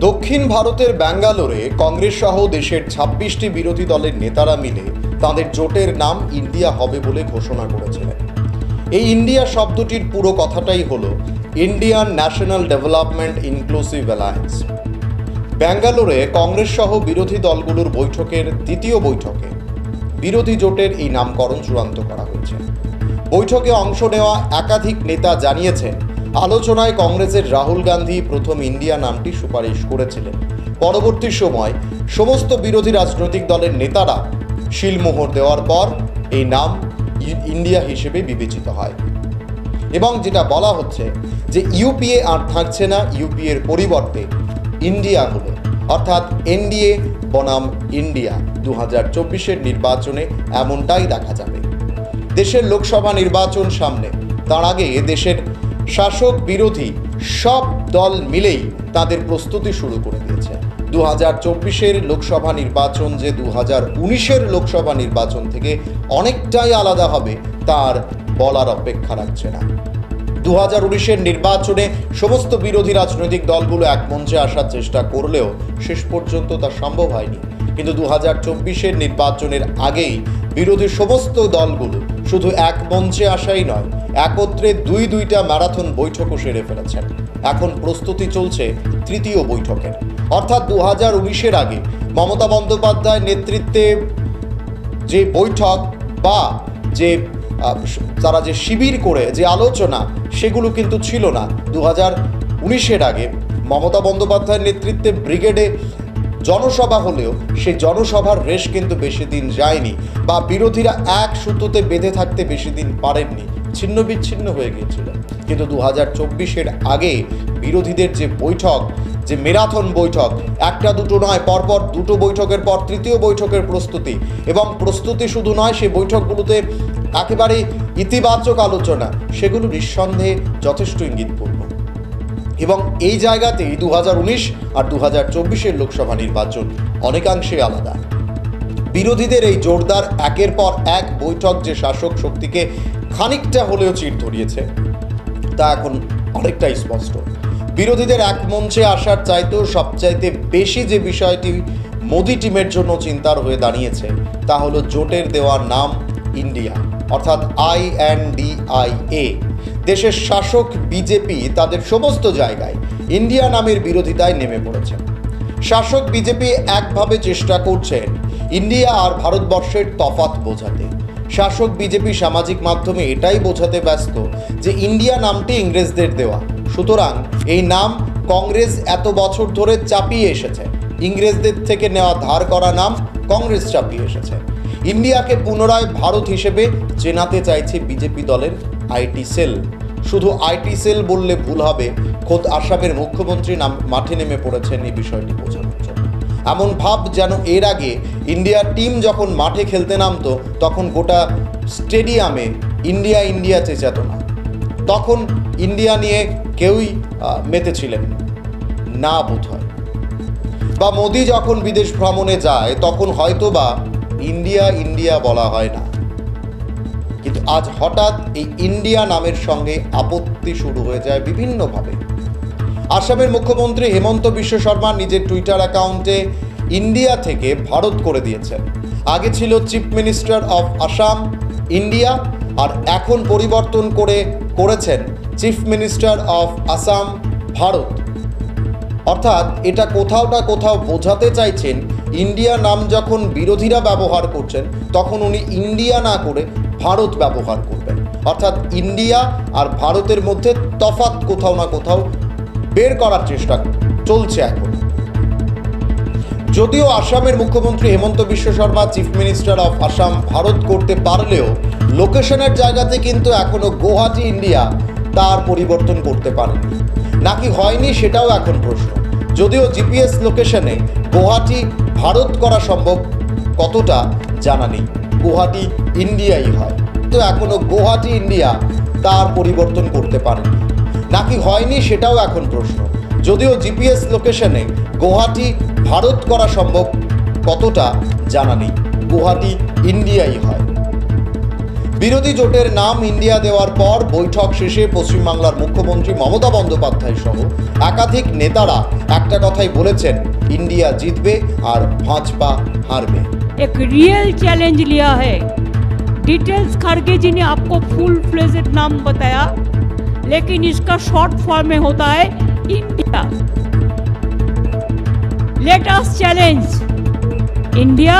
দক্ষিণ ভারতের ব্যাঙ্গালোরে কংগ্রেস সহ দেশের ২৬টি বিরোধী দলের নেতারা মিলে তাদের জোটের নাম ইন্ডিয়া হবে বলে ঘোষণা করেছিলেন। এই ইন্ডিয়া শব্দটির পুরো কথাটাই হলো Indian national development inclusive alliance. ব্যাঙ্গালোরে কংগ্রেস সহ বিরোধী দলগুলোর বৈঠকের দ্বিতীয় বৈঠকে বিরোধী জোটের এই নামকরণ চূড়ান্ত করা হয়েছে। বৈঠকে অংশ নেওয়া একাধিক নেতা জানিয়েছেন, আলোচনায় কংগ্রেসের রাহুল গান্ধী প্রথম ইন্ডিয়া নামটি সুপারিশ করেছিলেন। পরবর্তী সময় সমস্ত বিরোধী রাজনৈতিক দলের নেতারা শিলমোহর দেওয়ার পর এই নাম ইন্ডিয়া হিসেবে বিবেচিত হয়। এবং যেটা বলা হচ্ছে যে ইউপিএ আর থাকছে না, ইউপিএর পরিবর্তে ইন্ডিয়া হলো, অর্থাৎ এনডিএ বনাম ইন্ডিয়া 2024-এর নির্বাচনে এমনটাই দেখা যাবে। দেশের লোকসভা নির্বাচন সামনে, তার আগে দেশের শাসক বিরোধী সব দল মিলেই তাদের প্রস্তুতি শুরু করে দিয়েছে। 2024-এর লোকসভা নির্বাচন যে 2019-এর লোকসভা নির্বাচন থেকে অনেকটাই আলাদা হবে তার বলার অপেক্ষা রাখছে না। 2019-এর নির্বাচনে সমস্ত বিরোধী রাজনৈতিক দলগুলো এক মঞ্চে আসার চেষ্টা করলেও শেষ পর্যন্ত তা সম্ভব হয়নি। কিন্তু 2024-এর নির্বাচনের আগেই বিরোধী সমস্ত দলগুলো শুধু এক মঞ্চে আসাই নয়, একত্রে দুইটা ম্যারাথন বৈঠকও সেরে ফেলেছেন। এখন প্রস্তুতি চলছে তৃতীয় বৈঠকের, অর্থাৎ 2019-এর আগে মমতা বন্দ্যোপাধ্যায়ের নেতৃত্বে যে বৈঠক বা যে তারা যে শিবির করে যে আলোচনা, সেগুলো কিন্তু ছিল না। 2019-এর আগে মমতা বন্দ্যোপাধ্যায়ের নেতৃত্বে ব্রিগেডে জনসভা হলেও সেই জনসভার রেশ কিন্তু বেশি দিন যায়নি, বা বিরোধীরা এক সুতোতে বেঁধে থাকতে বেশি দিন পারেননি, ছিন্ন বিচ্ছিন্ন হয়ে গিয়েছিল। কিন্তু 2024-এর আগে বিরোধীদের যে বৈঠক, যে ম্যারাথন বৈঠক, একটা দুটো নয়, পরপর দুটো বৈঠকের পর তৃতীয় বৈঠকের প্রস্তুতি, এবং প্রস্তুতি শুধু নয়, সেই বৈঠকগুলোতে একেবারে ইতিবাচক আলোচনা, সেগুলো নিঃসন্দেহে যথেষ্ট ইঙ্গিতপূর্ণ। এবং এই জায়গাতেই 2019 আর 2024-এর লোকসভা নির্বাচন অনেকাংশে আলাদা। বিরোধীদের এই জোরদার একের পর এক বৈঠক যে শাসক শক্তিকে খানিকটা হলেও চিড় ধরিয়েছে, তা এখন অনেকটাই স্পষ্ট। বিরোধীদের এক মঞ্চে আসার চাইতেও সবচাইতে বেশি যে বিষয়টি মোদি টিমের জন্য চিন্তার হয়ে দাঁড়িয়েছে, তা হলো জোটের দেওয়ার নাম ইন্ডিয়া, অর্থাৎ INDIA। দেশের শাসক বিজেপি তাদের সমস্ত জায়গায় ইন্ডিয়া নামের বিরোধিতায় নেমে পড়েছে। শাসক বিজেপি একভাবে চেষ্টা করছেন ইন্ডিয়া আর ভারতবর্ষের তফাৎ বোঝাতে। শাসক বিজেপি সামাজিক মাধ্যমে এটাই বোঝাতে ব্যস্ত যে ইন্ডিয়া নামটি ইংরেজদের দেওয়া, সুতরাং এই নাম কংগ্রেস এত বছর ধরে চাপিয়ে এসেছে। ইংরেজদের থেকে নেওয়া ধার করা নাম কংগ্রেস চাপিয়ে এসেছে। ইন্ডিয়াকে পুনরায় ভারত হিসেবে চেনাতে চাইছে বিজেপি দলের আইটি সেল। শুধু আইটি সেল বললে ভুল হবে, খোদ আসামের মুখ্যমন্ত্রী মাঠে নেমে পড়েছেন এই বিষয়টি বোঝানোর জন্য। এমন ভাব যেন এর আগে ইন্ডিয়ার টিম যখন মাঠে খেলতে নামতো, তখন গোটা স্টেডিয়ামে ইন্ডিয়া ইন্ডিয়া চেঁচাতো না, তখন ইন্ডিয়া নিয়ে কেউই মেতেছিলেন না বোধ হয়। বা মোদি যখন বিদেশ ভ্রমণে যায়, তখন হয়তো বা ইন্ডিয়া ইন্ডিয়া বলা হয় না। কিন্তু আজ হঠাৎ এই ইন্ডিয়া নামের সঙ্গে আপত্তি শুরু হয়ে যায় বিভিন্নভাবে। আসামের মুখ্যমন্ত্রী হেমন্ত বিশ্ব শর্মা নিজের টুইটার অ্যাকাউন্টে ইন্ডিয়া থেকে ভারত করে দিয়েছেন। আগে ছিল chief minister of Assam India, আর এখন পরিবর্তন করেছেন chief minister of Assam Bharat. অর্থাৎ এটা কোথাও না কোথাও বোঝাতে চাইছেন ইন্ডিয়া নাম যখন বিরোধীরা ব্যবহার করছেন, তখন উনি ইন্ডিয়া না করে ভারত ব্যবহার করবেন। অর্থাৎ ইন্ডিয়া আর ভারতের মধ্যে তফাৎ কোথাও না কোথাও বের করার চেষ্টা চলছে এখন। যদিও আসামের মুখ্যমন্ত্রী হেমন্ত Biswa Sarma chief minister of Assam Bharat করতে পারলেও লোকেশনের জায়গাতে কিন্তু এখনো গুয়াহাটি ইন্ডিয়া তার পরিবর্তন করতে পারেননি। নাকি হয়নি সেটাও এখন প্রশ্ন। যদিও জিপিএস লোকেশনে গুয়াহাটি ভারত করা সম্ভব কতটা জানা নেই, গুয়াহাটি ইন্ডিয়াই হয়, তো এখনো গুয়াহাটি ইন্ডিয়া তার পরিবর্তন করতে পারেনি। নাকি হয়নি সেটাও এখন প্রশ্ন। যদিও জিপিএস লোকেশনে গুয়াহাটি ভারত করা সম্ভব কতটা জানা নেই, গুয়াহাটি ইন্ডিয়াই হয়। বিরোধী জোটের নাম ইন্ডিয়া দেওয়ার পর বৈঠক শেষে পশ্চিমবাংলার মুখ্যমন্ত্রী মমতা বন্দ্যোপাধ্যায় সহ একাধিক নেতারা একটা কথাই বলেছেন, ইন্ডিয়া জিতবে আর ভাজপা হারবে। एक रियल चैलेंज लिया है। डिटेल्स खड़गे जी ने आपको फुल फ्लेजेड नाम बताया, लेकिन इसका शॉर्ट फॉर्म में होता है India. Let us challenge India.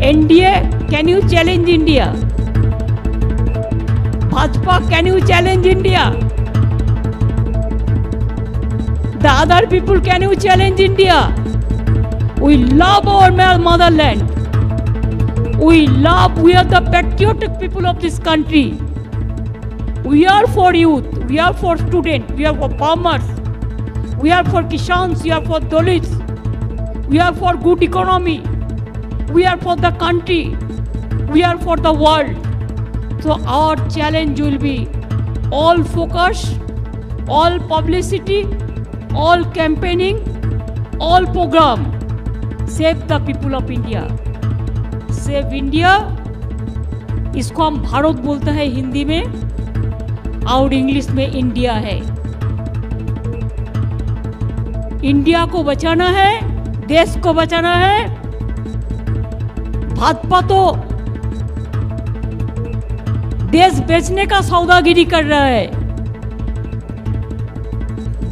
NDA, can you challenge India? Bhajpa, can you challenge India? The other people, can you challenge India? We love our motherland. We are the patriotic people of this country. We are for youth, we are for students, we are for farmers, we are for Kishans, we are for Dalits, we are for good economy, we are for the country, we are for the world. So our challenge will be all focus, all publicity, all campaigning, all program. Save the people of India, save India. इसको हम भारत बोलते हैं हिंदी में, और English में India है। India को बचाना है, देश को बचाना है। भाजपा तो देश बेचने का सौदागिरी कर रहा है,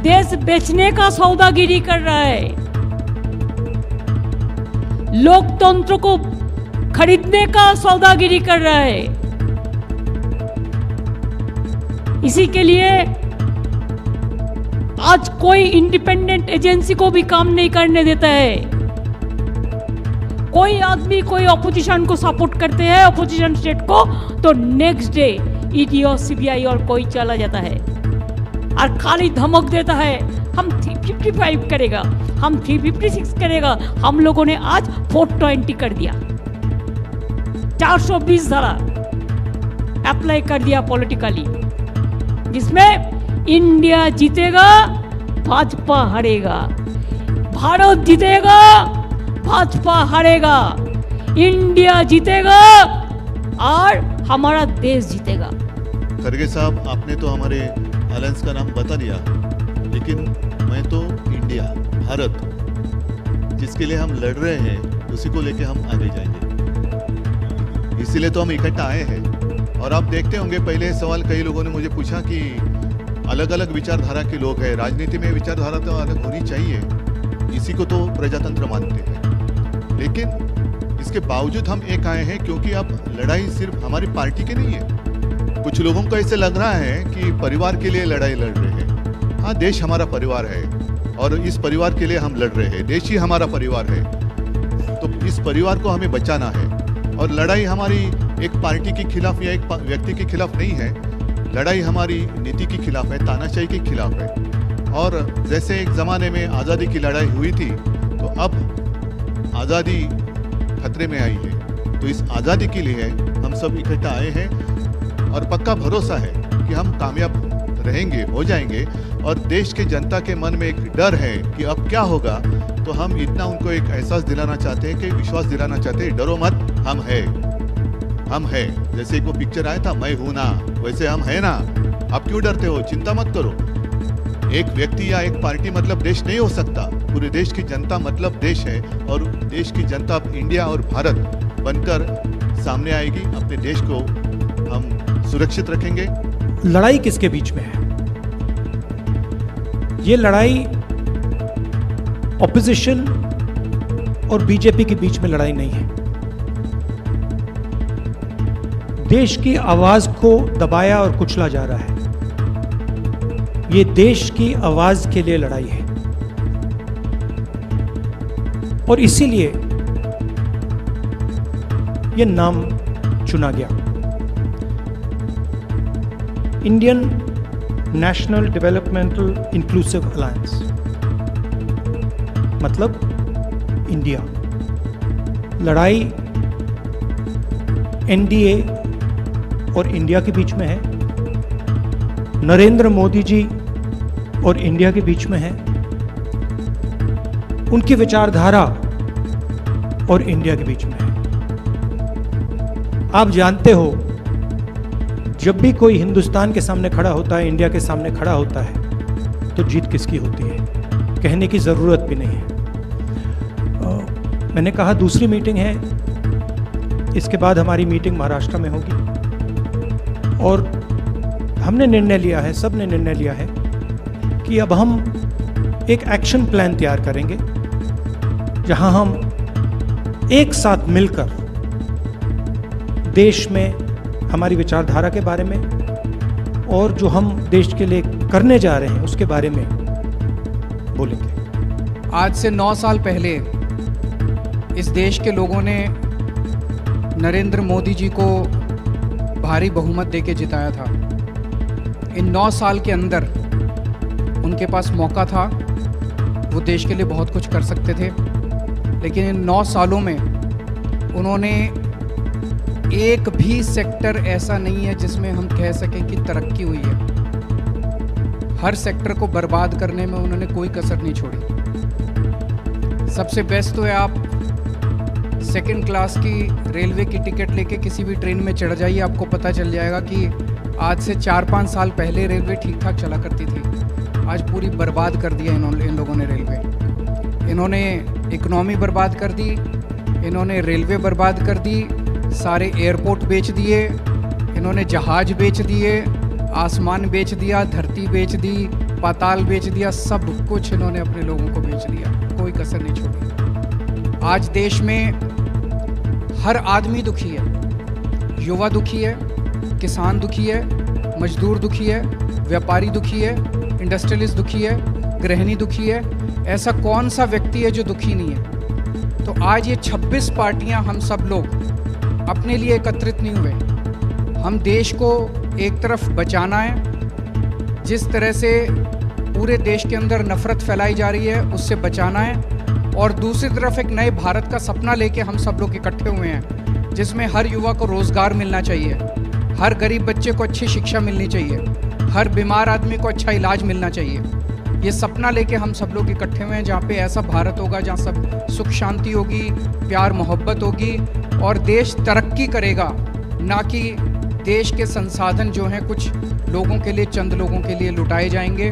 देश बेचने का सौदागिरी कर रहा है, लोकतंत्र को खरीदने का सौदागिरी कर रहा है। इसी के लिए आज कोई इंडिपेंडेंट एजेंसी को भी काम नहीं करने देता है। कोई आदमी कोई ऑपोजिशन को सपोर्ट करते हैं, ऑपोजिशन स्टेट को, तो नेक्स्ट डे ईडी और सीबीआई और कोई चला जाता है और खाली धमक देता है, हम 355 करेगा, हम 356 करेगा। हम लोगों ने आज 420 कर दिया, 420 धारा अप्लाई कर दिया पॉलिटिकली, जिसमें इंडिया जीतेगा, भाजपा हारेगा। भारत जीतेगा, भाजपा हारेगा। इंडिया जीतेगा और हमारा देश जीतेगा। खड़गे साहब, आपने तो हमारे अलायंस का नाम बता दिया, लेकिन मैं तो इंडिया, भारत, जिसके लिए हम लड़ रहे हैं, उसी को लेके हम आगे जाएंगे। इसीलिए तो हम इकट्ठा आए हैं। और आप देखते होंगे, पहले सवाल कई लोगों ने मुझे पूछा कि अलग अलग विचारधारा के लोग हैं, राजनीति में विचारधारा तो अलग होनी चाहिए, इसी को तो प्रजातंत्र मानते हैं। लेकिन इसके बावजूद हम एक आए हैं क्योंकि अब लड़ाई सिर्फ हमारी पार्टी की नहीं है। कुछ लोगों को ऐसे लग रहा है कि परिवार के लिए लड़ाई लड़ रहे हैं। हाँ, देश हमारा परिवार है और इस परिवार के लिए हम लड़ रहे हैं। देश ही हमारा परिवार है, तो इस परिवार को हमें बचाना है। और लड़ाई हमारी एक पार्टी के खिलाफ या एक व्यक्ति के खिलाफ नहीं है, लड़ाई हमारी नीति के खिलाफ है, तानाशाही के खिलाफ है। और जैसे एक ज़माने में आज़ादी की लड़ाई हुई थी, तो अब आज़ादी खतरे में आई है। तो इस आज़ादी के लिए हम सब इकट्ठा आए हैं और पक्का भरोसा है कि हम कामयाब रहेंगे, हो जाएंगे। और देश के जनता के मन में एक डर है कि अब क्या होगा, तो हम इतना उनको एक एहसास दिलाना चाहते हैं, कि विश्वास दिलाना चाहते हैं, डरो मत, हम हैं। जैसे एक वो पिक्चर आया था, मैं हूं ना, वैसे हम हैं ना। आप क्यों डरते हो? चिंता मत करो। एक व्यक्ति या एक पार्टी मतलब देश नहीं हो सकता, पूरे देश की जनता मतलब देश है। और देश की जनता अब इंडिया और भारत बनकर सामने आएगी। अपने देश को हम सुरक्षित रखेंगे। लड़ाई किसके बीच में है? ये लड़ाई ऑपोजिशन और बीजेपी के बीच में लड़ाई नहीं है। देश की आवाज को दबाया और कुचला जा रहा है। ये देश की आवाज के लिए लड़ाई है और इसीलिए ये नाम चुना गया, Indian national developmental inclusive alliance, मतलब इंडिया। लड़ाई एनडीए और इंडिया के बीच में है, नरेंद्र मोदी जी और इंडिया के बीच में है, उनकी विचारधारा और इंडिया के बीच में है। आप जानते हो, जब भी कोई हिंदुस्तान के सामने खड़ा होता है, इंडिया के सामने खड़ा होता है, तो जीत किसकी होती है, कहने की ज़रूरत भी नहीं है। मैंने कहा दूसरी मीटिंग है, इसके बाद हमारी मीटिंग महाराष्ट्र में होगी और हमने निर्णय लिया है, सब ने निर्णय लिया है कि अब हम एक एक्शन प्लान तैयार करेंगे जहां हम एक साथ मिलकर देश में हमारी विचारधारा के बारे में और जो हम देश के लिए करने जा रहे हैं उसके बारे में बोलेंगे। आज से 9 साल पहले इस देश के लोगों ने नरेंद्र मोदी जी को भारी बहुमत देके जिताया था। इन 9 साल के अंदर उनके पास मौका था, वो देश के लिए बहुत कुछ कर सकते थे, लेकिन इन 9 सालों में उन्होंने एक भी सेक्टर ऐसा नहीं है जिसमें हम कह सकें कि तरक्की हुई है। हर सेक्टर को बर्बाद करने में उन्होंने कोई कसर नहीं छोड़ी। सबसे बेस्ट तो है आप सेकंड क्लास की रेलवे की टिकट लेके किसी भी ट्रेन में चढ़ जाइए, आपको पता चल जाएगा कि आज से 4-5 साल पहले रेलवे ठीक ठाक चला करती थी, आज पूरी बर्बाद कर दिया इन लोगों ने रेलवे। इन्होंने इकोनॉमी बर्बाद कर दी, इन्होंने रेलवे बर्बाद कर दी, सारे एयरपोर्ट बेच दिए, इन्होंने जहाज बेच दिए, आसमान बेच दिया, धरती बेच दी, पाताल बेच दिया, सब कुछ इन्होंने अपने लोगों को बेच दिया, कोई कसर नहीं छोड़ी। आज देश में हर आदमी दुखी है, युवा दुखी है, किसान दुखी है, मजदूर दुखी है, व्यापारी दुखी है, इंडस्ट्रियलिस्ट दुखी है, गृहिणी दुखी है। ऐसा कौन सा व्यक्ति है जो दुखी नहीं है? तो आज ये 26 पार्टियां, हम सब लोग अपने लिए एकत्रित नहीं हुए। हम देश को एक तरफ बचाना है, जिस तरह से पूरे देश के अंदर नफरत फैलाई जा रही है उससे बचाना है, और दूसरी तरफ एक नए भारत का सपना लेके हम सब लोग इकट्ठे हुए हैं, जिसमें हर युवा को रोज़गार मिलना चाहिए, हर गरीब बच्चे को अच्छी शिक्षा मिलनी चाहिए, हर बीमार आदमी को अच्छा इलाज मिलना चाहिए। ये सपना लेके हम सब लोग इकट्ठे हुए हैं, जहाँ पे ऐसा भारत होगा जहाँ सब सुख शांति होगी, प्यार मोहब्बत होगी और देश तरक्की करेगा, ना कि देश के संसाधन जो हैं कुछ लोगों के लिए, चंद लोगों के लिए लुटाए जाएंगे।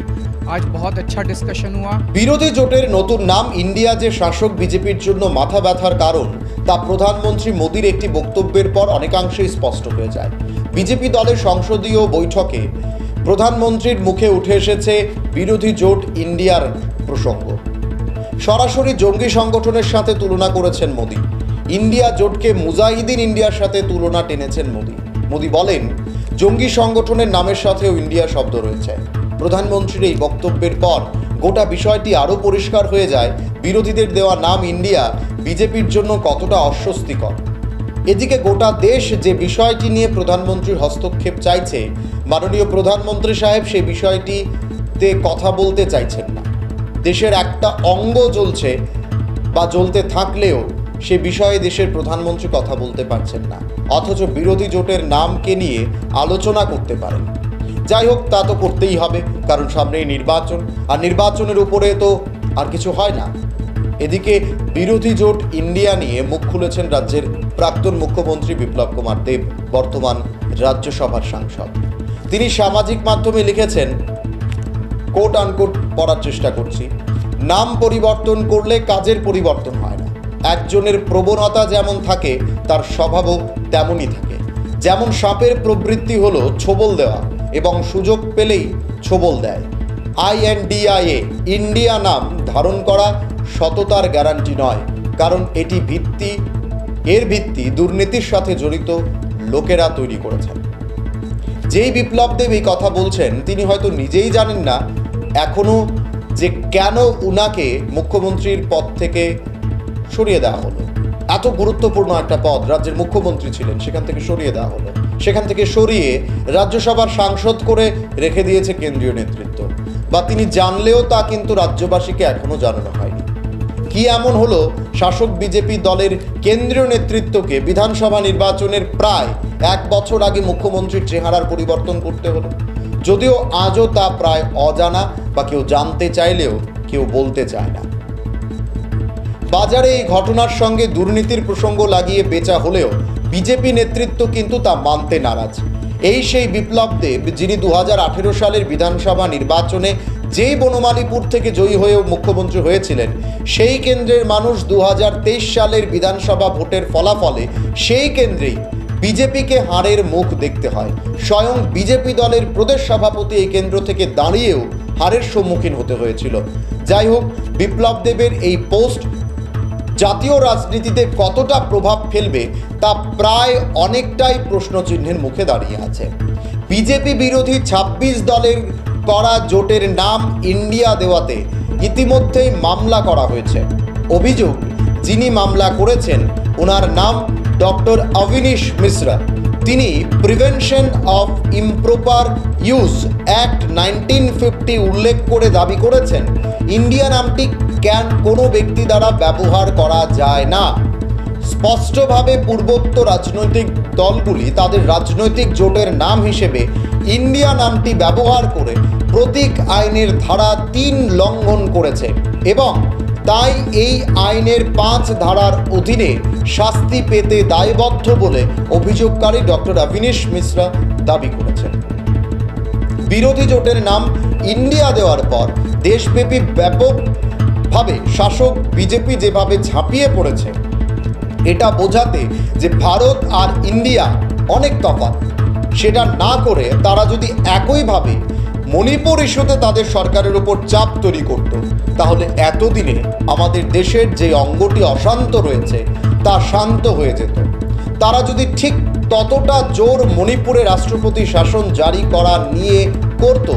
आज बहुत अच्छा डिस्कशन हुआ। বিরোধী জোটের নতুন নাম ইন্ডিয়া যে শাসক বিজেপির জন্য মাথা ব্যথার কারণ তা প্রধানমন্ত্রী মোদির একটি বক্তব্যের পর অনেকাংশেই স্পষ্ট হয়ে যায়। বিজেপি দলের সংসদীয় বৈঠকে প্রধানমন্ত্রীর মুখে উঠে এসেছে বিরোধী জোট ইন্ডিয়ার প্রসঙ্গ। সরাসরি জঙ্গি সংগঠনের সাথে তুলনা করেছেন মোদি। ইন্ডিয়া জোটকে মুজাহিদিন ইন্ডিয়ার সাথে তুলনা টেনেছেন মোদি। মোদি বলেন, জঙ্গি সংগঠনের নামের সাথেও ইন্ডিয়া শব্দ রয়েছে। প্রধানমন্ত্রীর এই বক্তব্যের পর গোটা বিষয়টি আরও পরিষ্কার হয়ে যায় বিরোধীদের দেওয়া নাম ইন্ডিয়া বিজেপির জন্য কতটা অস্বস্তিকর। এদিকে গোটা দেশ যে বিষয়টি নিয়ে প্রধানমন্ত্রীর হস্তক্ষেপ চাইছে, মাননীয় প্রধানমন্ত্রী সাহেব সেই বিষয়টিতে কথা বলতে চাইছেন না। দেশের একটা অঙ্গ জ্বলছে বা জ্বলতে থাকলেও সে বিষয়ে দেশের প্রধানমন্ত্রী কথা বলতে পারছেন না, অথচ বিরোধী জোটের নামকে নিয়ে আলোচনা করতে পারেন। যাই হোক, তা তো করতেই হবে, কারণ সামনেই নির্বাচন, আর নির্বাচনের উপরে তো আর কিছু হয় না। এদিকে বিরোধী জোট ইন্ডিয়া নিয়ে মুখ খুলেছেন রাজ্যের প্রাক্তন মুখ্যমন্ত্রী বিপ্লব কুমার দেব, বর্তমান রাজ্যসভার সাংসদ। তিনি সামাজিক মাধ্যমে লিখেছেন, কোট আনকোট পড়ার চেষ্টা করছি, নাম পরিবর্তন করলে কাজের পরিবর্তন হয় না। একজনের প্রবণতা যেমন থাকে তার স্বভাবও তেমনই থাকে। যেমন সাপের প্রবৃত্তি হলো ছোবল দেওয়া এবং সুযোগ পেলেই ছোবল দেয়। INDIA ইন্ডিয়া নাম ধারণ করা সততার গ্যারান্টি নয়, কারণ এর ভিত্তি দুর্নীতির সাথে জড়িত লোকেরা তৈরি করেছেন। যেই বিপ্লব দেব এই কথা বলছেন তিনি হয়তো নিজেই জানেন না এখনো যে কেন উনাকে মুখ্যমন্ত্রীর পদ থেকে সরিয়ে দেওয়া হলো। এত গুরুত্বপূর্ণ একটা পদ, রাজ্যের মুখ্যমন্ত্রী ছিলেন, সেখান থেকে সরিয়ে দেওয়া হলো। সেখান থেকে সরিয়ে রাজ্যসভার সাংসদ করে রেখে দিয়েছে কেন্দ্রীয় নেতৃত্ব, বা তিনি জানলেও তা কিন্তু রাজ্যবাসীকে এখনো জানানো হয়নি। কি এমন হলো শাসক বিজেপি দলের কেন্দ্রীয় নেতৃত্বকে বিধানসভা নির্বাচনের প্রায় 1 বছর আগে মুখ্যমন্ত্রীর চেহারার পরিবর্তন করতে হলো? যদিও আজও তা প্রায় অজানা, বা কেউ জানতে চাইলেও কেউ বলতে চায় না। বাজারে এই ঘটনার সঙ্গে দুর্নীতির প্রসঙ্গ লাগিয়ে বেচা হলেও বিজেপি নেতৃত্ব কিন্তু তা মানতে নারাজ। এই সেই বিপ্লব দেব যিনি 2018 সালের বিধানসভা নির্বাচনে যেই বনমালীপুর থেকে জয়ী হয়ে মুখ্যমন্ত্রী হয়েছিলেন, সেই কেন্দ্রের মানুষ 2023 সালের বিধানসভা ভোটের ফলাফলে সেই কেন্দ্রেই বিজেপিকে হারের মুখ দেখতে হয়। স্বয়ং বিজেপি দলের প্রদেশ সভাপতি এই কেন্দ্র থেকে দাঁড়িয়েও হারের সম্মুখীন হতে হয়েছিল। যাই হোক, বিপ্লব দেবের এই পোস্ট জাতীয় রাজনীতিতে কতটা প্রভাব ফেলবে তা প্রায় অনেকটাই প্রশ্নচিহ্নের মুখে দাঁড়িয়ে আছে। বিজেপি বিরোধী 26 দলের করা জোটের নাম ইন্ডিয়া দেওয়াতে ইতিমধ্যেই মামলা করা হয়েছে। অভিযোগ, যিনি মামলা করেছেন ওনার নাম ডক্টর অভিনীশ মিশ্রা। তিনি prevention of improper use act 1950 উল্লেখ করে দাবি করেছেন ইন্ডিয়া নামটি কোনো ব্যক্তি দ্বারা ব্যবহার করা যায় না। স্পষ্টভাবে পূর্বোক্ত রাজনৈতিক দলগুলি তাদের রাজনৈতিক জোটের নাম হিসেবে ইন্ডিয়া নামটি ব্যবহার করে প্রতীক আইনের ধারা 3 লঙ্ঘন করেছে এবং তাই এই আইনের 5 ধারার অধীনে শাস্তি পেতে দায়বদ্ধ বলে অভিযোগকারী ডক্টর অভিনীশ মিশ্রা দাবি করেছেন। বিরোধী জোটের নাম ইন্ডিয়া দেওয়ার পর দেশব্যাপী ব্যাপকভাবে শাসক বিজেপি যেভাবে ঝাঁপিয়ে পড়েছে, এটা বোঝাতে যে ভারত আর ইন্ডিয়া অনেক তফাৎ, সেটা না করে তারা যদি একইভাবে মণিপুর ইস্যুতে তাদের সরকারের উপর চাপ তৈরি করত, তাহলে এতদিনে আমাদের দেশের যে অঙ্গটি অশান্ত রয়েছে তা শান্ত হয়ে যেত। তারা যদি ঠিক ততটা জোর মণিপুরে রাষ্ট্রপতি শাসন জারি করা নিয়ে করত,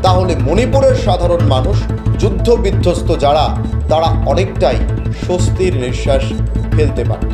তাহলে মণিপুরের সাধারণ মানুষ, যুদ্ধ বিধ্বস্ত যারা, তারা অনেকটাই স্বস্তির নিঃশ্বাস ফেলতে পারত।